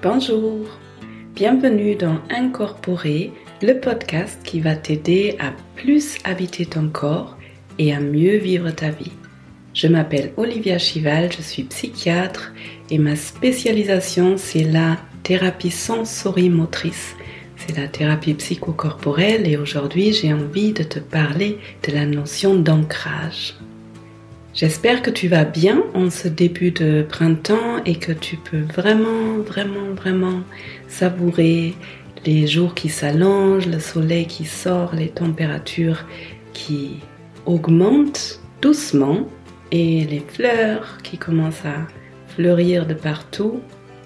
Bonjour, bienvenue dans Incorporer, le podcast qui va t'aider à plus habiter ton corps et à mieux vivre ta vie. Je m'appelle Olivia Chival, je suis psychiatre et ma spécialisation c'est la thérapie sensorimotrice. C'est la thérapie psychocorporelle et aujourd'hui j'ai envie de te parler de la notion d'ancrage. J'espère que tu vas bien en ce début de printemps et que tu peux vraiment savourer les jours qui s'allongent, le soleil qui sort, les températures qui augmentent doucement et les fleurs qui commencent à fleurir de partout,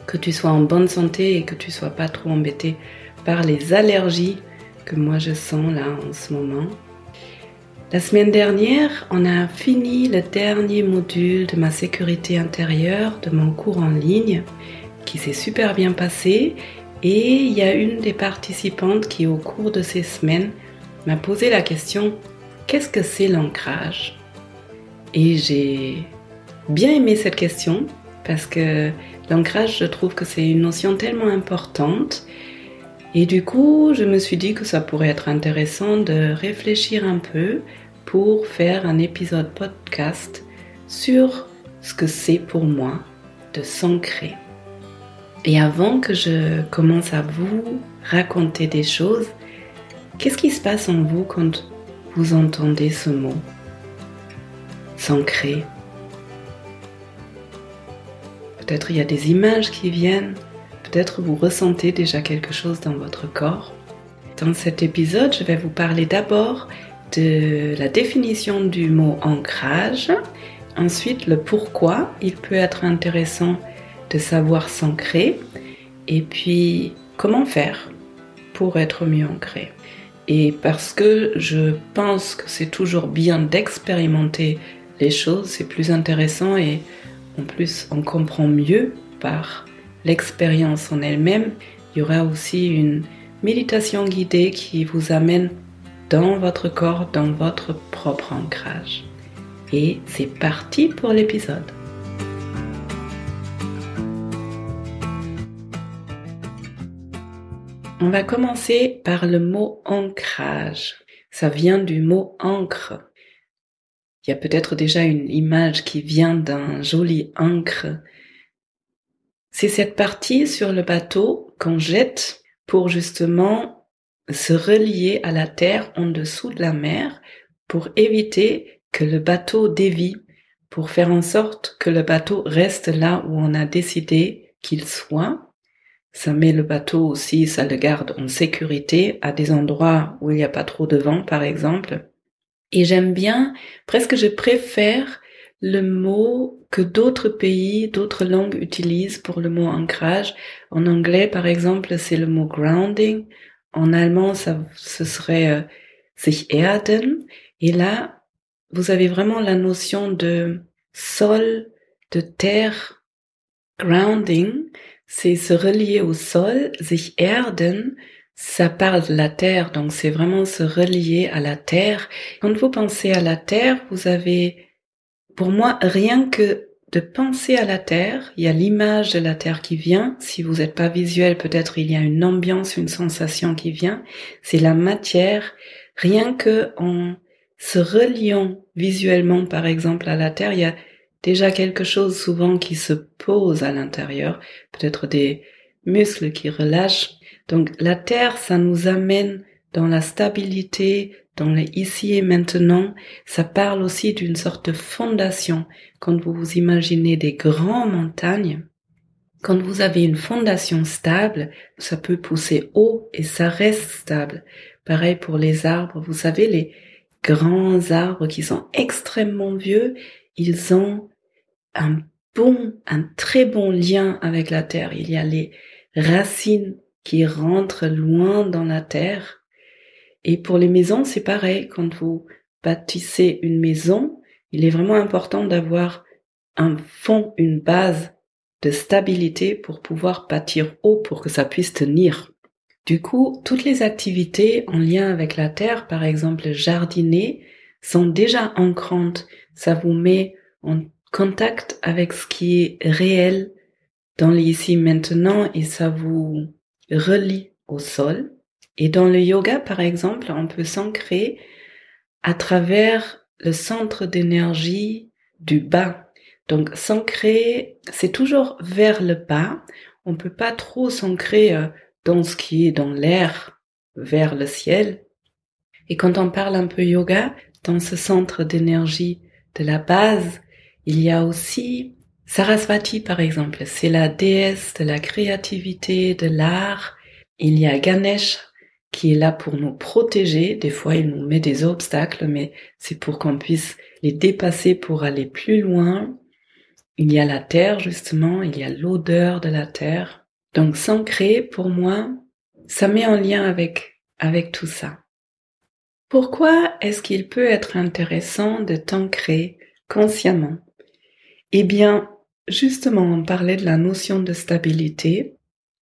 que tu sois en bonne santé et que tu sois pas trop embêté par les allergies que moi je sens là en ce moment. La semaine dernière, on a fini le dernier module de ma sécurité intérieure, de mon cours en ligne, qui s'est super bien passé. Et il y a une des participantes qui, au cours de ces semaines, m'a posé la question « Qu'est-ce que c'est l'ancrage ?» Et j'ai bien aimé cette question, parce que l'ancrage, je trouve que c'est une notion tellement importante. Et du coup, je me suis dit que ça pourrait être intéressant de réfléchir un peu pour faire un épisode podcast sur ce que c'est pour moi de s'ancrer. Et avant que je commence à vous raconter des choses, qu'est-ce qui se passe en vous quand vous entendez ce mot ? S'ancrer. Peut-être il y a des images qui viennent. Peut-être vous ressentez déjà quelque chose dans votre corps. Dans cet épisode, je vais vous parler d'abord de la définition du mot ancrage, ensuite le pourquoi il peut être intéressant de savoir s'ancrer, et puis comment faire pour être mieux ancré. Et parce que je pense que c'est toujours bien d'expérimenter les choses, c'est plus intéressant et en plus on comprend mieux par l'expérience en elle-même. Il y aura aussi une méditation guidée qui vous amène dans votre corps, dans votre propre ancrage. Et c'est parti pour l'épisode. On va commencer par le mot ancrage. Ça vient du mot ancre. Il y a peut-être déjà une image qui vient d'un joli ancre. C'est cette partie sur le bateau qu'on jette pour justement se relier à la terre en dessous de la mer pour éviter que le bateau dévie, pour faire en sorte que le bateau reste là où on a décidé qu'il soit. Ça met le bateau aussi, ça le garde en sécurité à des endroits où il n'y a pas trop de vent par exemple. Et j'aime bien, presque je préfère le mot que d'autres pays, d'autres langues utilisent pour le mot ancrage. En anglais, par exemple, c'est le mot grounding. En allemand, ce serait sich erden. Et là, vous avez vraiment la notion de sol, de terre. Grounding, c'est se relier au sol. Sich erden, ça parle de la terre, donc c'est vraiment se relier à la terre. Quand vous pensez à la terre, vous avez, pour moi, rien que de penser à la terre, il y a l'image de la terre qui vient. Si vous n'êtes pas visuel, peut-être il y a une ambiance, une sensation qui vient. C'est la matière. Rien que en se reliant visuellement, par exemple, à la terre, il y a déjà quelque chose souvent qui se pose à l'intérieur. Peut-être des muscles qui relâchent. Donc la terre, ça nous amène dans la stabilité, dans le ici et maintenant. Ça parle aussi d'une sorte de fondation. Quand vous vous imaginez des grandes montagnes, quand vous avez une fondation stable, ça peut pousser haut et ça reste stable. Pareil pour les arbres. Vous savez, les grands arbres qui sont extrêmement vieux, ils ont un très bon lien avec la terre. Il y a les racines qui rentrent loin dans la terre. Et pour les maisons, c'est pareil. Quand vous bâtissez une maison, il est vraiment important d'avoir un fond, une base de stabilité pour pouvoir bâtir haut, pour que ça puisse tenir. Du coup, toutes les activités en lien avec la terre, par exemple jardiner, sont déjà ancrantes. Ça vous met en contact avec ce qui est réel dans l'ici maintenant et ça vous relie au sol. Et dans le yoga, par exemple, on peut s'ancrer à travers le centre d'énergie du bas. Donc s'ancrer, c'est toujours vers le bas. On peut pas trop s'ancrer dans ce qui est dans l'air, vers le ciel. Et quand on parle un peu yoga, dans ce centre d'énergie de la base, il y a aussi Sarasvati, par exemple. C'est la déesse de la créativité, de l'art. Il y a Ganesh, qui est là pour nous protéger. Des fois, il nous met des obstacles, mais c'est pour qu'on puisse les dépasser pour aller plus loin. Il y a la terre, justement. Il y a l'odeur de la terre. Donc, s'ancrer, pour moi, ça met en lien avec tout ça. Pourquoi est-ce qu'il peut être intéressant de t'ancrer consciemment? Eh bien, justement, on parlait de la notion de stabilité.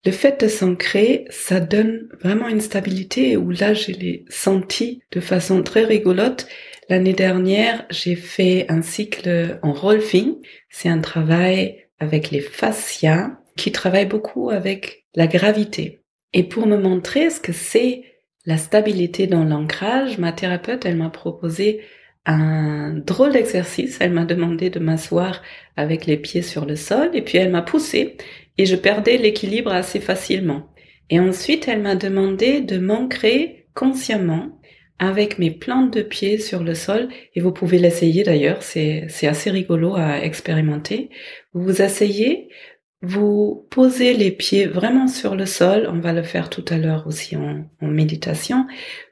Le fait de s'ancrer, ça donne vraiment une stabilité où là, je l'ai senti de façon très rigolote. L'année dernière, j'ai fait un cycle en rolfing. C'est un travail avec les fascias qui travaille beaucoup avec la gravité. Et pour me montrer ce que c'est la stabilité dans l'ancrage, ma thérapeute, elle m'a proposé un drôle d'exercice. Elle m'a demandé de m'asseoir avec les pieds sur le sol et puis elle m'a poussé et je perdais l'équilibre assez facilement. Et ensuite, elle m'a demandé de m'ancrer consciemment avec mes plantes de pieds sur le sol et vous pouvez l'essayer d'ailleurs, c'est assez rigolo à expérimenter. Vous vous asseyez, vous posez les pieds vraiment sur le sol, on va le faire tout à l'heure aussi en méditation.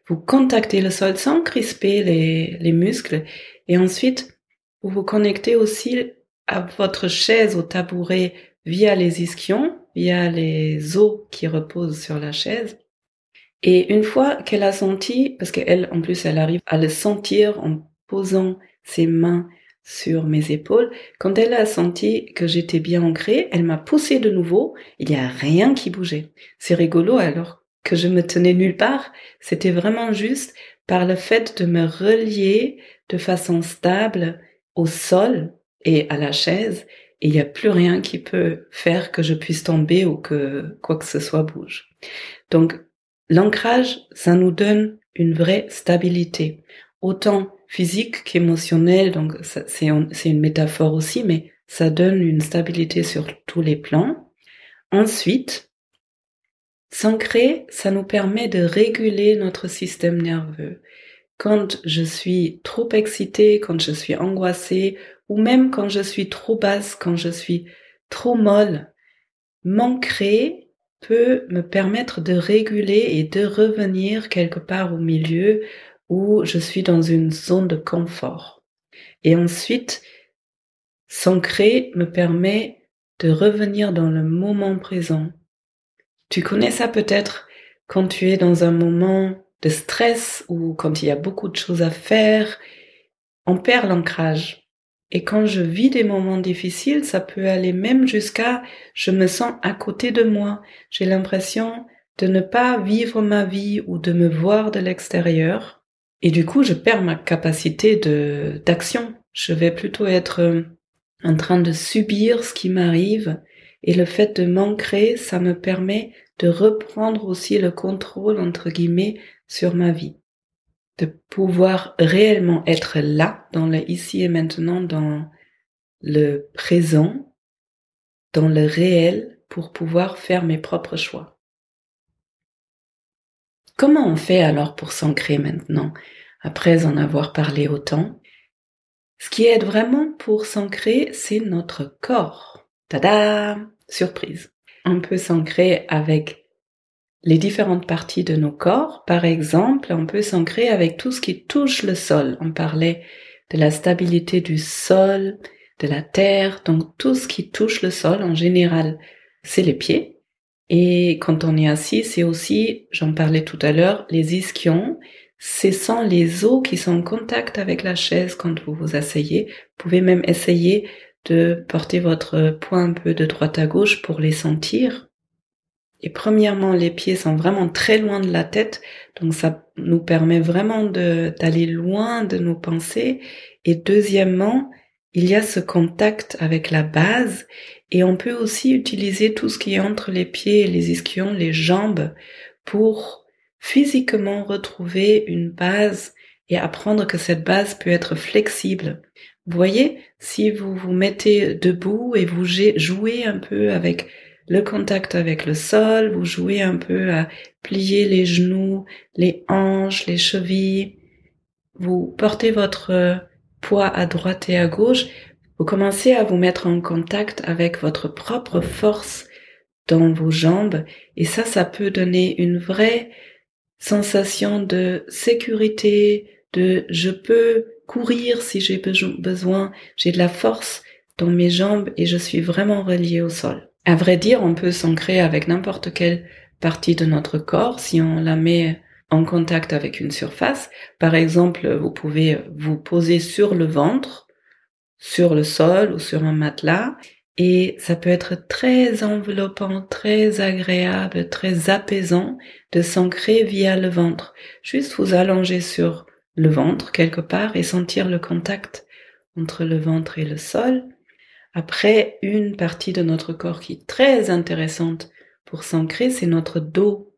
Vous contactez le sol sans crisper les muscles et ensuite vous vous connectez aussi à votre chaise, au tabouret via les ischions, via les os qui reposent sur la chaise. Et une fois qu'elle a senti, parce qu'elle, en plus, elle arrive à le sentir en posant ses mains sur mes épaules, quand elle a senti que j'étais bien ancrée, elle m'a poussé de nouveau, il n'y a rien qui bougeait. C'est rigolo alors que je me tenais nulle part, c'était vraiment juste par le fait de me relier de façon stable au sol et à la chaise, et il n'y a plus rien qui peut faire que je puisse tomber ou que quoi que ce soit bouge. Donc, l'ancrage, ça nous donne une vraie stabilité, autant physique qu'émotionnelle, donc c'est une métaphore aussi, mais ça donne une stabilité sur tous les plans. Ensuite, s'ancrer, ça nous permet de réguler notre système nerveux. Quand je suis trop excitée, quand je suis angoissée, ou même quand je suis trop basse, quand je suis trop molle, m'ancrer peut me permettre de réguler et de revenir quelque part au milieu où je suis dans une zone de confort. Et ensuite, s'ancrer me permet de revenir dans le moment présent. Tu connais ça peut-être quand tu es dans un moment de stress ou quand il y a beaucoup de choses à faire, on perd l'ancrage. Et quand je vis des moments difficiles, ça peut aller même jusqu'à je me sens à côté de moi. J'ai l'impression de ne pas vivre ma vie ou de me voir de l'extérieur. Et du coup, je perds ma capacité d'action. Je vais plutôt être en train de subir ce qui m'arrive. Et le fait de m'ancrer, ça me permet de reprendre aussi le contrôle, entre guillemets, sur ma vie. De pouvoir réellement être là, dans le ici et maintenant, dans le présent, dans le réel, pour pouvoir faire mes propres choix. Comment on fait alors pour s'ancrer maintenant, après en avoir parlé autant? Ce qui aide vraiment pour s'ancrer, c'est notre corps. Tada! Surprise! On peut s'ancrer avec les différentes parties de nos corps. Par exemple, on peut s'ancrer avec tout ce qui touche le sol. On parlait de la stabilité du sol, de la terre, donc tout ce qui touche le sol en général, c'est les pieds. Et quand on est assis, c'est aussi, j'en parlais tout à l'heure, les ischions. Ce sont les os qui sont en contact avec la chaise quand vous vous asseyez. Vous pouvez même essayer de porter votre poing un peu de droite à gauche pour les sentir. Et premièrement, les pieds sont vraiment très loin de la tête, donc ça nous permet vraiment d'aller loin de nos pensées. Et deuxièmement, il y a ce contact avec la base, Et on peut aussi utiliser tout ce qui est entre les pieds et les ischions, les jambes, pour physiquement retrouver une base et apprendre que cette base peut être flexible. Vous voyez, si vous vous mettez debout et vous jouez un peu avec le contact avec le sol, vous jouez un peu à plier les genoux, les hanches, les chevilles, vous portez votre poids à droite et à gauche, vous commencez à vous mettre en contact avec votre propre force dans vos jambes et ça peut donner une vraie sensation de sécurité, de je peux courir si j'ai besoin, j'ai de la force dans mes jambes et je suis vraiment relié au sol. À vrai dire, on peut s'ancrer avec n'importe quelle partie de notre corps si on la met en contact avec une surface. Par exemple, vous pouvez vous poser sur le ventre, sur le sol ou sur un matelas, et ça peut être très enveloppant, très agréable, très apaisant de s'ancrer via le ventre. Juste vous allonger sur le ventre quelque part et sentir le contact entre le ventre et le sol. Après, une partie de notre corps qui est très intéressante pour s'ancrer, c'est notre dos.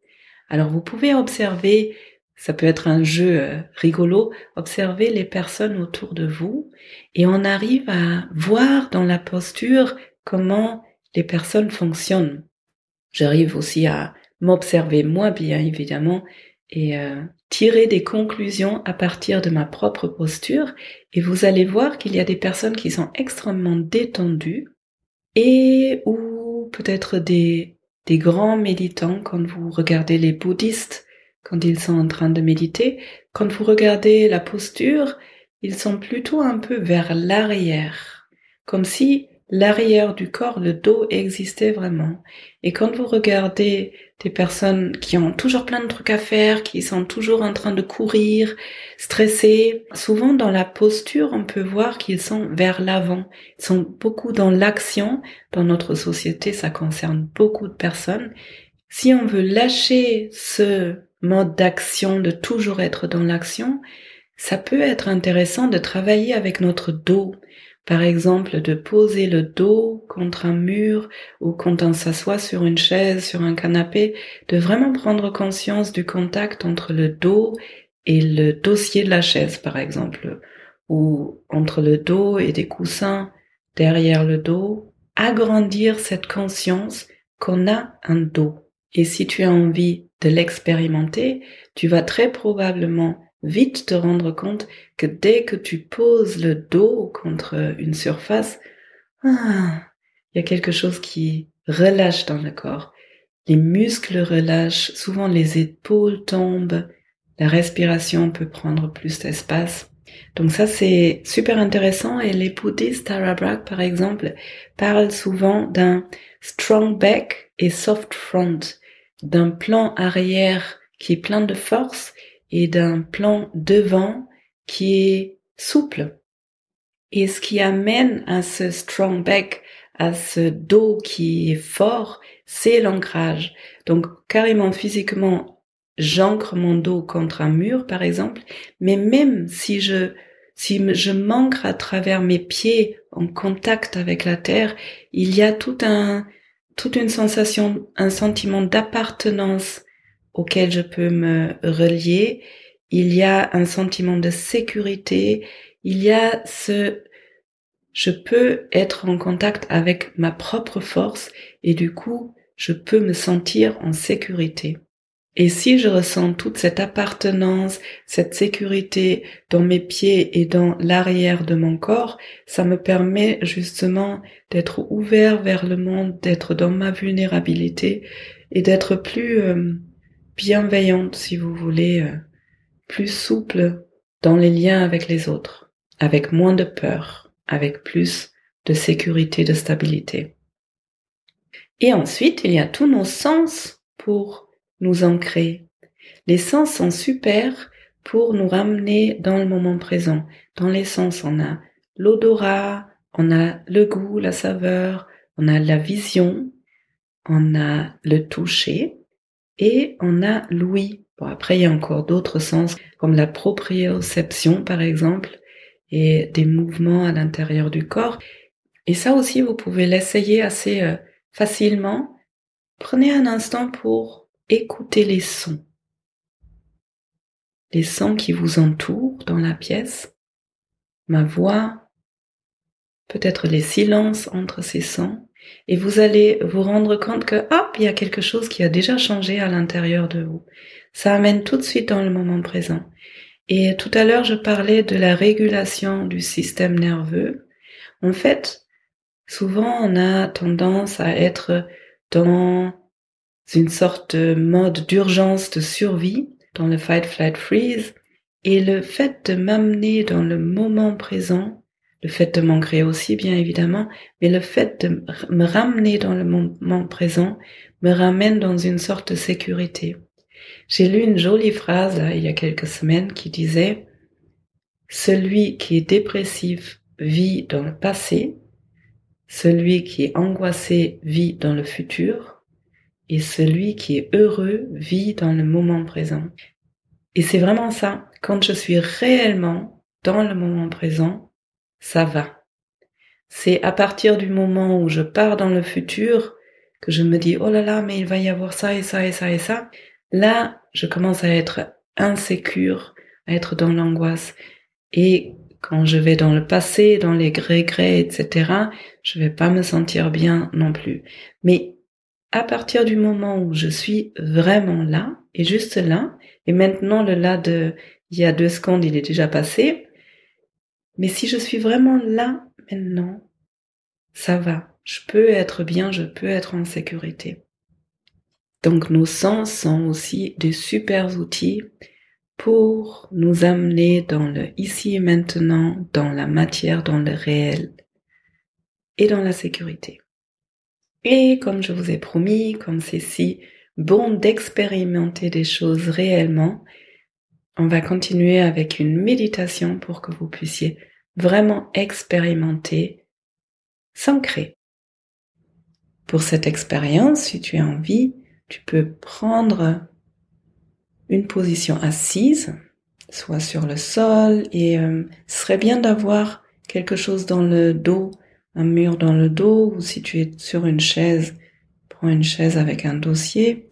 Alors vous pouvez observer, ça peut être un jeu rigolo, observer les personnes autour de vous et on arrive à voir dans la posture comment les personnes fonctionnent. J'arrive aussi à m'observer moi bien évidemment et tirer des conclusions à partir de ma propre posture et vous allez voir qu'il y a des personnes qui sont extrêmement détendues et ou peut-être des grands méditants quand vous regardez les bouddhistes quand ils sont en train de méditer, quand vous regardez la posture, ils sont plutôt un peu vers l'arrière, comme si l'arrière du corps, le dos existait vraiment. Et quand vous regardez des personnes qui ont toujours plein de trucs à faire, qui sont toujours en train de courir, stressés, souvent dans la posture, on peut voir qu'ils sont vers l'avant. Ils sont beaucoup dans l'action. Dans notre société, ça concerne beaucoup de personnes. Si on veut lâcher ce mode d'action, de toujours être dans l'action, ça peut être intéressant de travailler avec notre dos. Par exemple, de poser le dos contre un mur ou quand on s'assoit sur une chaise, sur un canapé, de vraiment prendre conscience du contact entre le dos et le dossier de la chaise, par exemple, ou entre le dos et des coussins derrière le dos, agrandir cette conscience qu'on a un dos. Et si tu as envie de l'expérimenter, tu vas très probablement vite te rendre compte que dès que tu poses le dos contre une surface, il y a quelque chose qui relâche dans le corps. Les muscles relâchent, souvent les épaules tombent, la respiration peut prendre plus d'espace. Donc ça c'est super intéressant et les bouddhistes Tara Brach par exemple parlent souvent d'un strong back et soft front, d'un plan arrière qui est plein de force et d'un plan devant qui est souple. Et ce qui amène à ce strong back, à ce dos qui est fort, c'est l'ancrage. Donc carrément physiquement, j'ancre mon dos contre un mur par exemple, mais même si je m'ancre à travers mes pieds en contact avec la terre, il y a toute une sensation, un sentiment d'appartenance auquel je peux me relier. Il y a un sentiment de sécurité. Il y a je peux être en contact avec ma propre force et du coup, je peux me sentir en sécurité. Et si je ressens toute cette appartenance, cette sécurité dans mes pieds et dans l'arrière de mon corps, ça me permet justement d'être ouvert vers le monde, d'être dans ma vulnérabilité et d'être plus bienveillante, si vous voulez, plus souple dans les liens avec les autres, avec moins de peur, avec plus de sécurité, de stabilité. Et ensuite, il y a tous nos sens pour nous ancrer. Les sens sont super pour nous ramener dans le moment présent. Dans les sens, on a l'odorat, on a le goût, la saveur, on a la vision, on a le toucher et on a l'ouïe. Bon, après, il y a encore d'autres sens comme la proprioception, par exemple, et des mouvements à l'intérieur du corps. Et ça aussi, vous pouvez l'essayer assez facilement. Prenez un instant pour écouter les sons qui vous entourent dans la pièce, ma voix, peut-être les silences entre ces sons, et vous allez vous rendre compte que, hop, il y a quelque chose qui a déjà changé à l'intérieur de vous. Ça amène tout de suite dans le moment présent. Et tout à l'heure, je parlais de la régulation du système nerveux. En fait, souvent, on a tendance à être dans une sorte de mode d'urgence, de survie, dans le fight, flight, freeze. Et le fait de m'amener dans le moment présent, le fait de m'ancrer aussi, bien évidemment, mais le fait de me ramener dans le moment présent me ramène dans une sorte de sécurité. J'ai lu une jolie phrase, là, il y a quelques semaines, qui disait « Celui qui est dépressif vit dans le passé, celui qui est angoissé vit dans le futur, et celui qui est heureux vit dans le moment présent. » Et c'est vraiment ça. Quand je suis réellement dans le moment présent, ça va. C'est à partir du moment où je pars dans le futur que je me dis « Oh là là, mais il va y avoir ça et ça et ça et ça ». Là, je commence à être insécure, à être dans l'angoisse. Et quand je vais dans le passé, dans les regrets, etc., je vais pas me sentir bien non plus. Mais à partir du moment où je suis vraiment là, et juste là, et maintenant le là de il y a 2 secondes, il est déjà passé, mais si je suis vraiment là, maintenant, ça va. Je peux être bien, je peux être en sécurité. Donc nos sens sont aussi des super outils pour nous amener dans le ici et maintenant, dans la matière, dans le réel et dans la sécurité. Et comme je vous ai promis, comme c'est si bon d'expérimenter des choses réellement, on va continuer avec une méditation pour que vous puissiez vraiment expérimenter, s'ancrer. Pour cette expérience, si tu as envie, tu peux prendre une position assise, soit sur le sol, et ce serait bien d'avoir quelque chose dans le dos, un mur dans le dos, ou si tu es sur une chaise, prends une chaise avec un dossier.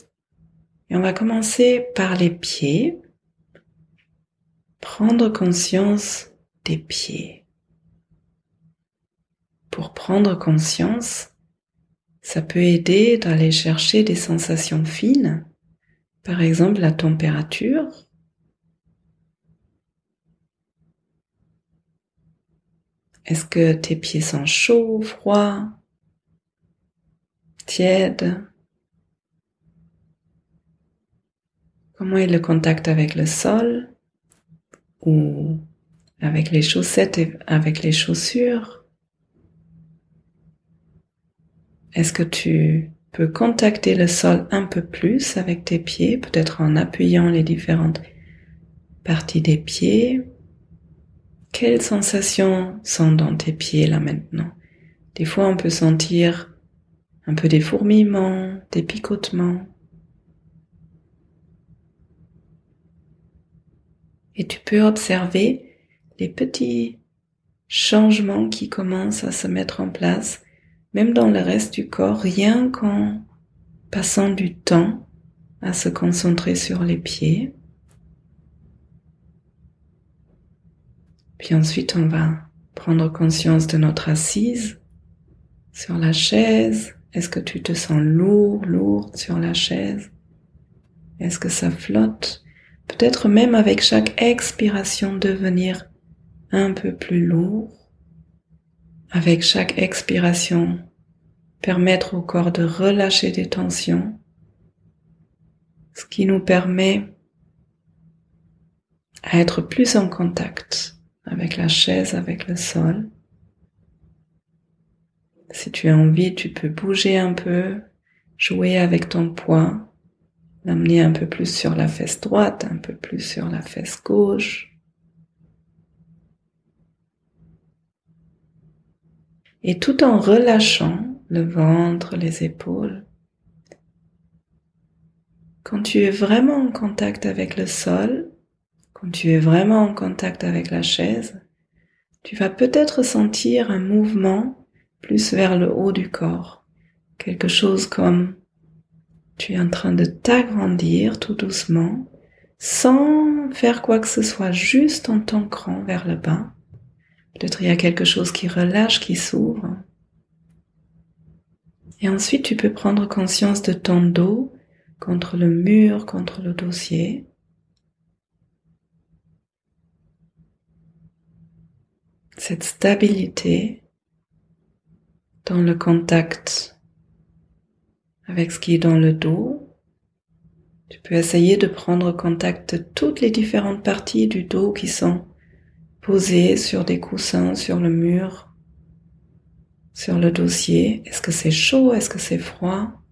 Et on va commencer par les pieds. Prendre conscience des pieds. Pour prendre conscience, ça peut aider d'aller chercher des sensations fines, par exemple la température. Est-ce que tes pieds sont chauds, froids, tièdes? Comment est le contact avec le sol ou avec les chaussettes et avec les chaussures? Est-ce que tu peux contacter le sol un peu plus avec tes pieds, peut-être en appuyant les différentes parties des pieds? Quelles sensations sont dans tes pieds là maintenant? Des fois on peut sentir un peu des fourmillements, des picotements. Et tu peux observer les petits changements qui commencent à se mettre en place, même dans le reste du corps, rien qu'en passant du temps à se concentrer sur les pieds. Puis ensuite, on va prendre conscience de notre assise sur la chaise. Est-ce que tu te sens lourd, lourde sur la chaise? Est-ce que ça flotte? Peut-être même avec chaque expiration devenir un peu plus lourd. Avec chaque expiration, permettre au corps de relâcher des tensions, ce qui nous permet à être plus en contact avec la chaise, avec le sol. Si tu as envie, tu peux bouger un peu, jouer avec ton poids, l'amener un peu plus sur la fesse droite, un peu plus sur la fesse gauche. Et tout en relâchant le ventre, les épaules. Quand tu es vraiment en contact avec le sol, quand tu es vraiment en contact avec la chaise, tu vas peut-être sentir un mouvement plus vers le haut du corps. Quelque chose comme tu es en train de t'agrandir tout doucement, sans faire quoi que ce soit, juste en t'ancrant vers le bas. Peut-être il y a quelque chose qui relâche, qui s'ouvre. Et ensuite, tu peux prendre conscience de ton dos contre le mur, contre le dossier. Cette stabilité dans le contact avec ce qui est dans le dos. Tu peux essayer de prendre contact de toutes les différentes parties du dos qui sont posées sur des coussins, sur le mur, sur le dossier. Est-ce que c'est chaud? Est-ce que c'est froid?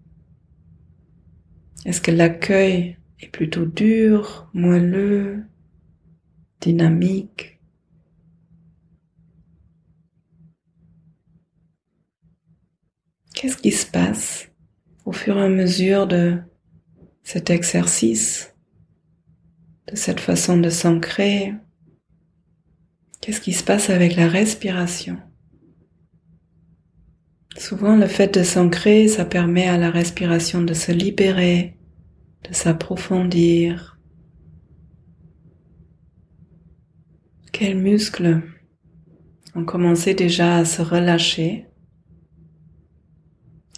Est-ce que l'accueil est plutôt dur, moelleux, dynamique? Qu'est-ce qui se passe au fur et à mesure de cet exercice, de cette façon de s'ancrer? Qu'est-ce qui se passe avec la respiration? Souvent, le fait de s'ancrer, ça permet à la respiration de se libérer, de s'approfondir. Quels muscles ont commencé déjà à se relâcher?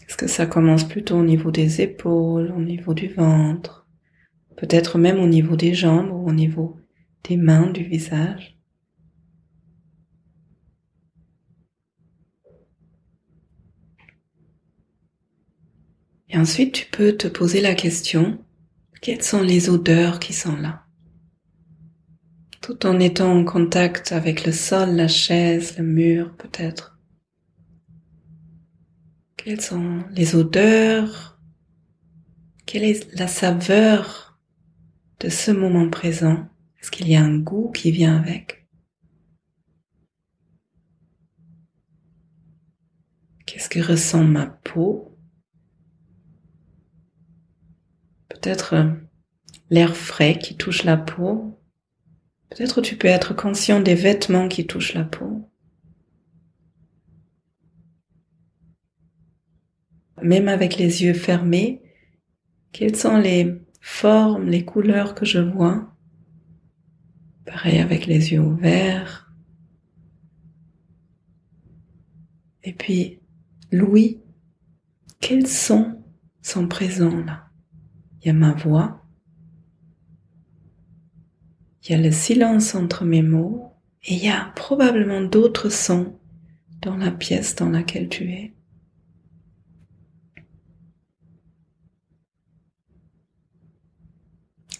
Est-ce que ça commence plutôt au niveau des épaules, au niveau du ventre, peut-être même au niveau des jambes ou au niveau des mains, du visage? Et ensuite, tu peux te poser la question, quelles sont les odeurs qui sont là? Tout en étant en contact avec le sol, la chaise, le mur peut-être. Quelles sont les odeurs? Quelle est la saveur de ce moment présent? Est-ce qu'il y a un goût qui vient avec? Qu'est-ce que ressent ma peau? Peut-être l'air frais qui touche la peau. Peut-être tu peux être conscient des vêtements qui touchent la peau. Même avec les yeux fermés, quelles sont les formes, les couleurs que je vois? Pareil avec les yeux ouverts. Et puis, l'ouïe, quels sons sont présents là? Il y a ma voix. Il y a le silence entre mes mots. Et il y a probablement d'autres sons dans la pièce dans laquelle tu es.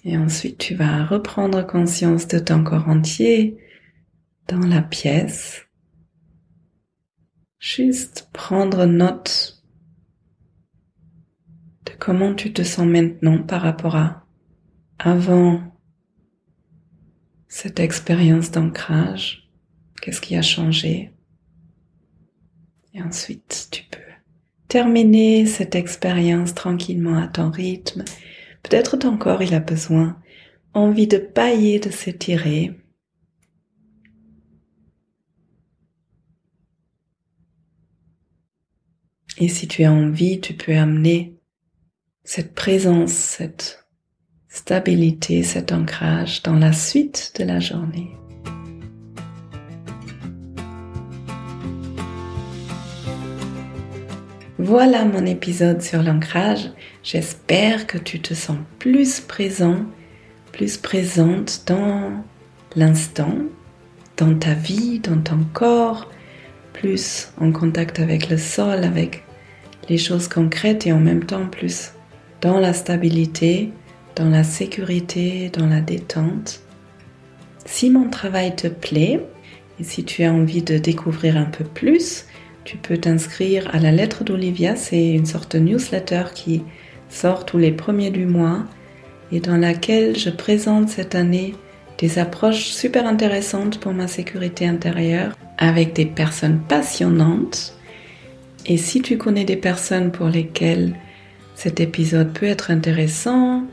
Et ensuite, tu vas reprendre conscience de ton corps entier dans la pièce. Juste prendre note de comment tu te sens maintenant par rapport à avant cette expérience d'ancrage. Qu'est-ce qui a changé? Et ensuite, tu peux terminer cette expérience tranquillement à ton rythme. Peut-être ton corps, il a besoin, envie de bâiller, de s'étirer. Et si tu as envie, tu peux amener cette présence, cette stabilité, cet ancrage dans la suite de la journée. Voilà mon épisode sur l'ancrage. J'espère que tu te sens plus présent, plus présente dans l'instant, dans ta vie, dans ton corps, plus en contact avec le sol, avec les choses concrètes et en même temps plus dans la stabilité, dans la sécurité, dans la détente. Si mon travail te plaît et si tu as envie de découvrir un peu plus, tu peux t'inscrire à la lettre d'Olivia. C'est une sorte de newsletter qui sort tous les premiers du mois et dans laquelle je présente cette année des approches super intéressantes pour ma sécurité intérieure avec des personnes passionnantes. Et si tu connais des personnes pour lesquelles cet épisode peut être intéressant,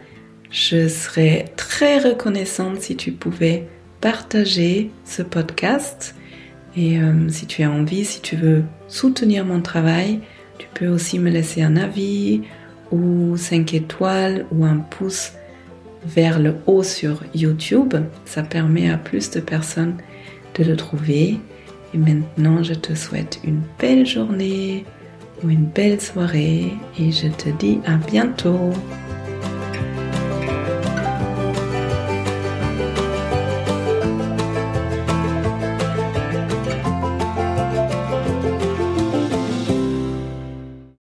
je serais très reconnaissante si tu pouvais partager ce podcast Et si tu as envie, si tu veux soutenir mon travail, tu peux aussi me laisser un avis ou 5 étoiles ou un pouce vers le haut sur YouTube. Ça permet à plus de personnes de le trouver. Et maintenant, je te souhaite une belle journée ou une belle soirée et je te dis à bientôt.